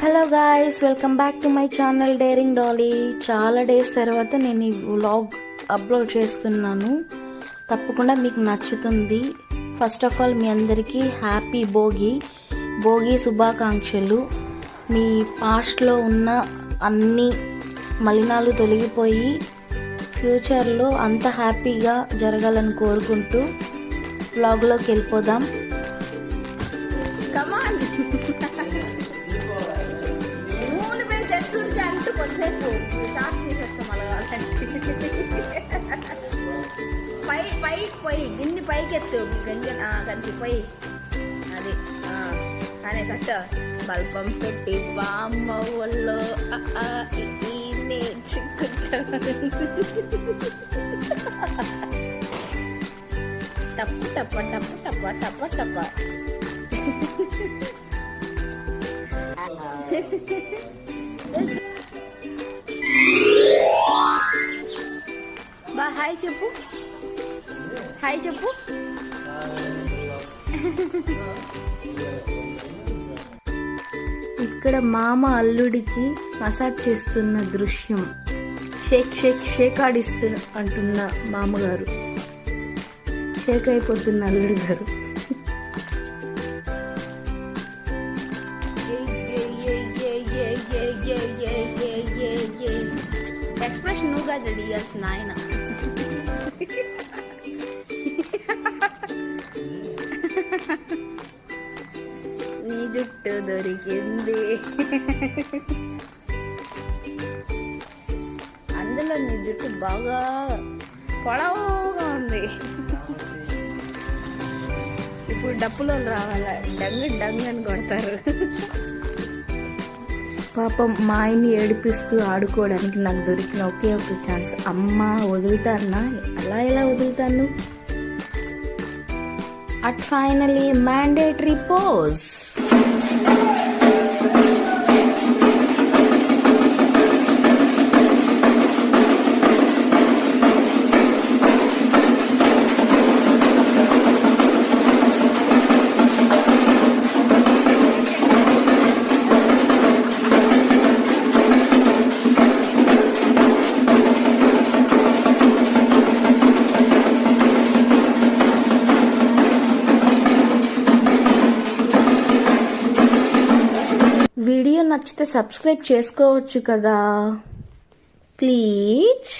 Hello guys, welcome back to my channel daring Dolly. చాలా days తర్వాత నేను ఈ వ్లాగ్ అప్లోడ్ చేస్తున్నాను. తప్పకుండా మీకు నచ్చుతుంది. ఫస్ట్ ఆఫ్ ఆల్ మీ అందరికీ హ్యాపీ భోగి శుభాకాంక్షలు. మీ పాస్ట్లో ఉన్న అన్ని మలినాలు తొలగిపోయి ఫ్యూచర్లో అంత హ్యాపీగా జరగాలని కోరుకుంటూ వ్లాగ్లోకి వెళ్ళిపోదాం. కొద్దిసేపు షార్ట్ తీసేస్తాం అలా పైకి పోయి గిన్నె పైకి ఎత్తు గంజ కంచి పోయి అది కానీ కట్ట బల్పం పెట్టి బామ్మ ఒళ్ళో టప్పు టప్ప టప్పు టప్ప టప్ప టప్ప హాయ్ చెప్పు, హాయ్ చెప్పు. ఇక్కడ మామ అల్లుడికి మసాజ్ చేస్తున్న దృశ్యం. షేక్ షేక్ షేక్ అంటున్న మామగారు, షేక్ అయిపోతున్న అల్లుడి గారు. ఎక్స్ప్రెషన్ నువ్వుగా రెడీ చేయాల్సిన ఆయన. నీ జుట్టు దొరికింది, అందులో నీ జుట్టు బాగా పొడవుగా ఉంది. ఇప్పుడు డప్పులో రావాలా, డంగ్ అని కొడతారు. పాపం మా ఆయన్ని ఏడిపిస్తూ ఆడుకోవడానికి నాకు దొరికిన ఒకే ఒక ఛాన్స్. అమ్మ వదులుతానా, ఎలా వదులుతాను? At finally mandatory pose. Video నచ్చితే సబ్స్క్రైబ్ చేసుకోవచ్చు కదా ప్లీజ్.